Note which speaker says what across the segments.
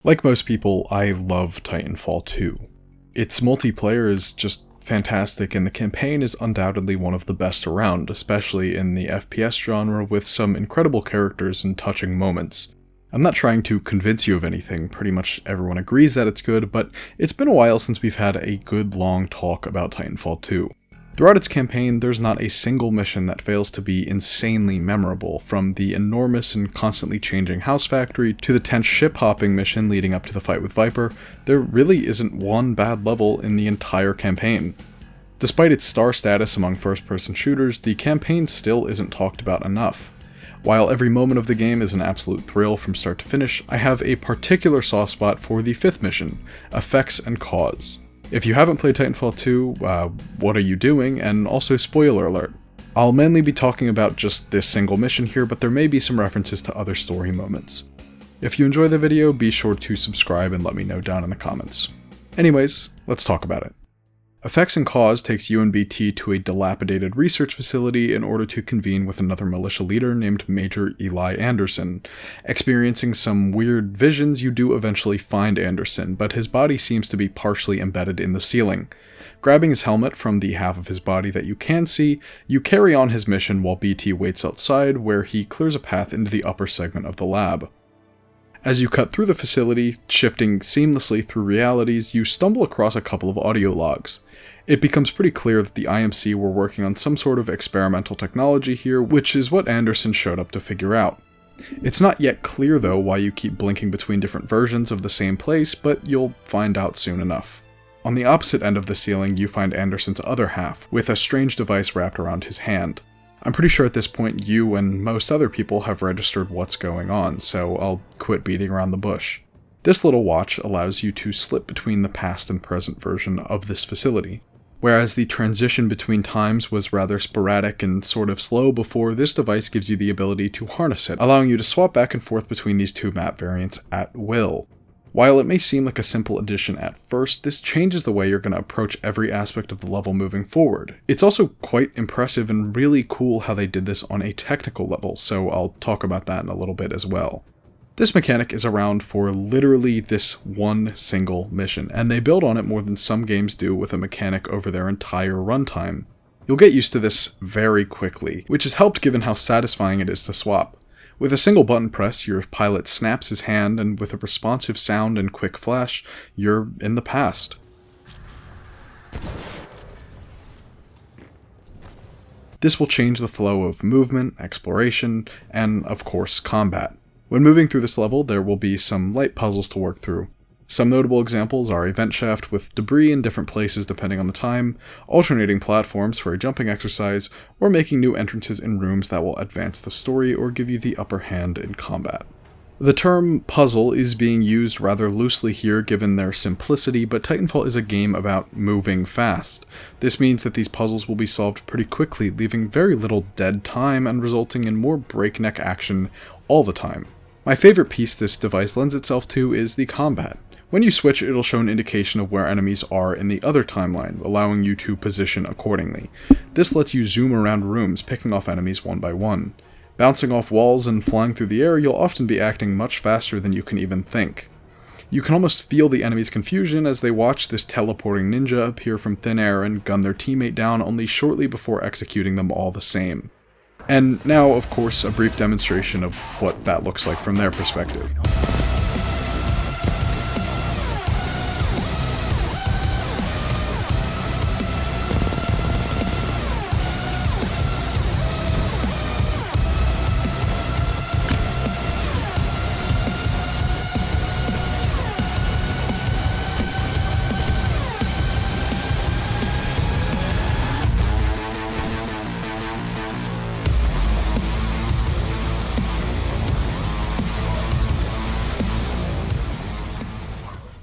Speaker 1: Like most people, I love Titanfall 2. Its multiplayer is just fantastic, and the campaign is undoubtedly one of the best around, especially in the FPS genre with some incredible characters and touching moments. I'm not trying to convince you of anything, pretty much everyone agrees that it's good, but it's been a while since we've had a good long talk about Titanfall 2. Throughout its campaign, there's not a single mission that fails to be insanely memorable, from the enormous and constantly changing house factory to the tense ship-hopping mission leading up to the fight with Viper. There really isn't one bad level in the entire campaign. Despite its star status among first-person shooters, the campaign still isn't talked about enough. While every moment of the game is an absolute thrill from start to finish, I have a particular soft spot for the 5th mission, Effects and Cause. If you haven't played Titanfall 2, what are you doing? And also, spoiler alert. I'll mainly be talking about just this single mission here, but there may be some references to other story moments. If you enjoy the video, be sure to subscribe and let me know down in the comments. Anyways, let's talk about it. Effects and Cause takes you and BT to a dilapidated research facility in order to convene with another militia leader named Major Eli Anderson. Experiencing some weird visions, you do eventually find Anderson, but his body seems to be partially embedded in the ceiling. Grabbing his helmet from the half of his body that you can see, you carry on his mission while BT waits outside, where he clears a path into the upper segment of the lab. As you cut through the facility, shifting seamlessly through realities, you stumble across a couple of audio logs. It becomes pretty clear that the IMC were working on some sort of experimental technology here, which is what Anderson showed up to figure out. It's not yet clear though why you keep blinking between different versions of the same place, but you'll find out soon enough. On the opposite end of the ceiling, you find Anderson's other half, with a strange device wrapped around his hand. I'm pretty sure at this point you and most other people have registered what's going on, so I'll quit beating around the bush. This little watch allows you to slip between the past and present version of this facility. Whereas the transition between times was rather sporadic and sort of slow before, this device gives you the ability to harness it, allowing you to swap back and forth between these two map variants at will. While it may seem like a simple addition at first, this changes the way you're going to approach every aspect of the level moving forward. It's also quite impressive and really cool how they did this on a technical level, so I'll talk about that in a little bit as well. This mechanic is around for literally this one single mission, and they build on it more than some games do with a mechanic over their entire runtime. You'll get used to this very quickly, which has helped given how satisfying it is to swap. With a single button press, your pilot snaps his hand, and with a responsive sound and quick flash, you're in the past. This will change the flow of movement, exploration, and of course, combat. When moving through this level, there will be some light puzzles to work through. Some notable examples are a vent shaft with debris in different places depending on the time, alternating platforms for a jumping exercise, or making new entrances in rooms that will advance the story or give you the upper hand in combat. The term puzzle is being used rather loosely here given their simplicity, but Titanfall is a game about moving fast. This means that these puzzles will be solved pretty quickly, leaving very little dead time and resulting in more breakneck action all the time. My favorite piece this device lends itself to is the combat. When you switch, it'll show an indication of where enemies are in the other timeline, allowing you to position accordingly. This lets you zoom around rooms, picking off enemies one by one. Bouncing off walls and flying through the air, you'll often be acting much faster than you can even think. You can almost feel the enemy's confusion as they watch this teleporting ninja appear from thin air and gun their teammate down only shortly before executing them all the same. And now, of course, a brief demonstration of what that looks like from their perspective.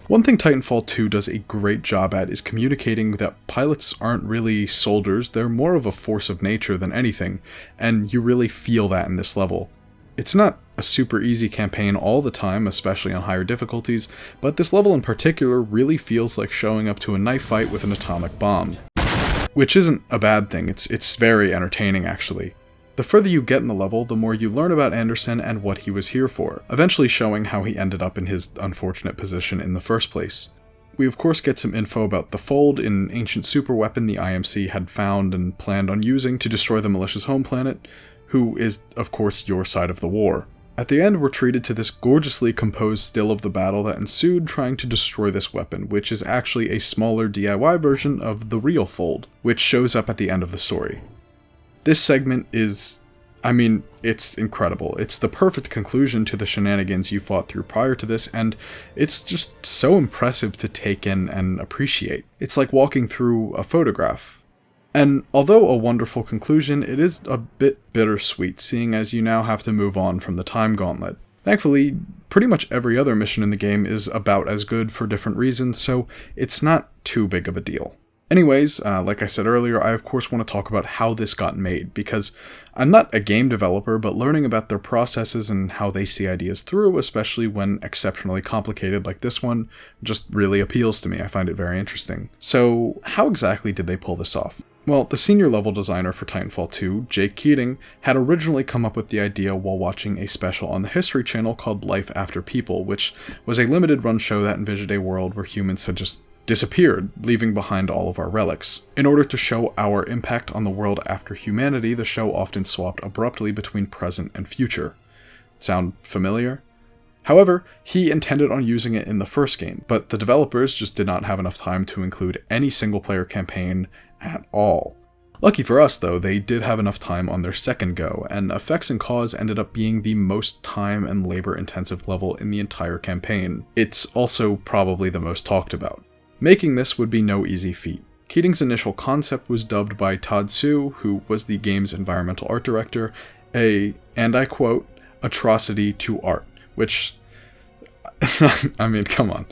Speaker 1: One thing Titanfall 2 does a great job at is communicating that pilots aren't really soldiers, they're more of a force of nature than anything, and you really feel that in this level. It's not a super easy campaign all the time, especially on higher difficulties, but this level in particular really feels like showing up to a knife fight with an atomic bomb. Which isn't a bad thing, it's very entertaining actually. The further you get in the level, the more you learn about Anderson and what he was here for, eventually showing how he ended up in his unfortunate position in the first place. We of course get some info about the Fold, an ancient superweapon the IMC had found and planned on using to destroy the malicious home planet, who is of course your side of the war. At the end, we're treated to this gorgeously composed still of the battle that ensued trying to destroy this weapon, which is actually a smaller DIY version of the real Fold, which shows up at the end of the story. This segment is, it's incredible. It's the perfect conclusion to the shenanigans you fought through prior to this, and it's just so impressive to take in and appreciate. It's like walking through a photograph. And although a wonderful conclusion, it is a bit bittersweet, seeing as you now have to move on from the time gauntlet. Thankfully, pretty much every other mission in the game is about as good for different reasons, so it's not too big of a deal. Anyways, like I said earlier, I of course want to talk about how this got made, because I'm not a game developer, but learning about their processes and how they see ideas through, especially when exceptionally complicated like this one, just really appeals to me. I find it very interesting. So, how exactly did they pull this off? Well, the senior level designer for Titanfall 2, Jake Keating, had originally come up with the idea while watching a special on the History Channel called Life After People, which was a limited run show that envisioned a world where humans had just disappeared, leaving behind all of our relics. In order to show our impact on the world after humanity, the show often swapped abruptly between present and future. Sound familiar? However, he intended on using it in the first game, but the developers just did not have enough time to include any single-player campaign at all. Lucky for us, though, they did have enough time on their second go, and Effects and Cause ended up being the most time and labor-intensive level in the entire campaign. It's also probably the most talked about. Making this would be no easy feat. Keating's initial concept was dubbed by Todd Sue, who was the game's environmental art director, and I quote, atrocity to art, which, come on.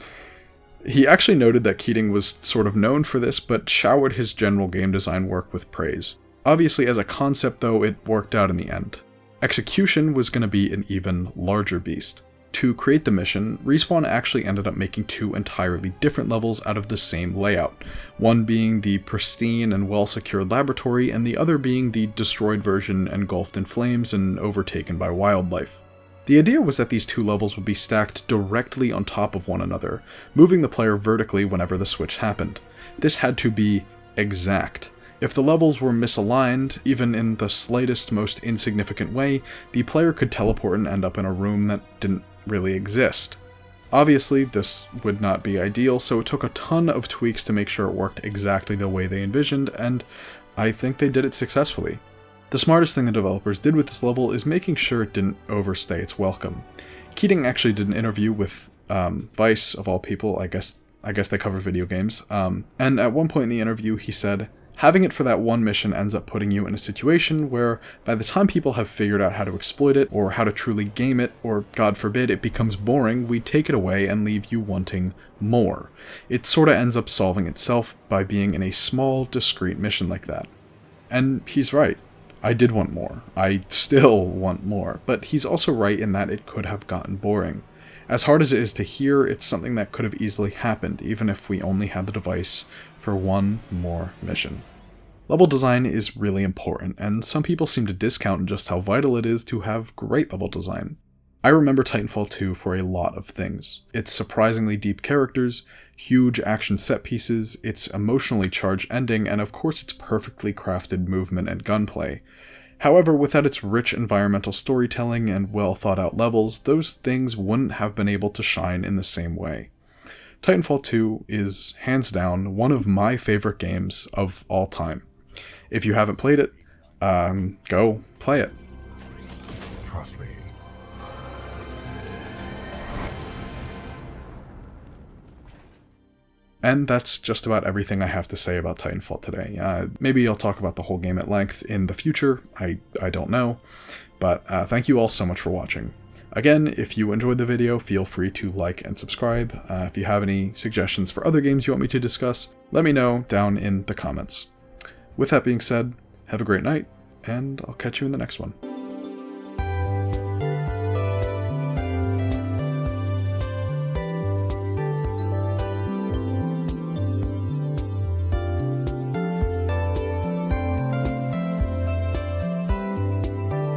Speaker 1: He actually noted that Keating was sort of known for this, but showered his general game design work with praise. Obviously, as a concept though, it worked out in the end. Execution was going to be an even larger beast. To create the mission, Respawn actually ended up making two entirely different levels out of the same layout, one being the pristine and well-secured laboratory, and the other being the destroyed version engulfed in flames and overtaken by wildlife. The idea was that these two levels would be stacked directly on top of one another, moving the player vertically whenever the switch happened. This had to be exact. If the levels were misaligned, even in the slightest, most insignificant way, the player could teleport and end up in a room that didn't really exist. Obviously, this would not be ideal, so it took a ton of tweaks to make sure it worked exactly the way they envisioned, and I think they did it successfully. The smartest thing the developers did with this level is making sure it didn't overstay its welcome. Keating actually did an interview with Vice, of all people. I guess they cover video games, and at one point in the interview he said, having it for that one mission ends up putting you in a situation where by the time people have figured out how to exploit it, or how to truly game it, or God forbid it becomes boring, we take it away and leave you wanting more. It sorta ends up solving itself by being in a small, discrete mission like that. And he's right. I did want more. I still want more. But he's also right in that it could have gotten boring. As hard as it is to hear, it's something that could have easily happened, even if we only had the device for one more mission. Level design is really important, and some people seem to discount just how vital it is to have great level design. I remember Titanfall 2 for a lot of things. Its surprisingly deep characters, huge action set pieces, its emotionally charged ending, and of course its perfectly crafted movement and gunplay. However, without its rich environmental storytelling and well thought out levels, those things wouldn't have been able to shine in the same way. Titanfall 2 is, hands down, one of my favorite games of all time. If you haven't played it, go play it.
Speaker 2: Trust me.
Speaker 1: And that's just about everything I have to say about Titanfall today. Maybe I'll talk about the whole game at length in the future, I don't know. But thank you all so much for watching. Again, if you enjoyed the video, feel free to like and subscribe. If you have any suggestions for other games you want me to discuss, let me know down in the comments. With that being said, have a great night, and I'll catch you in the next one.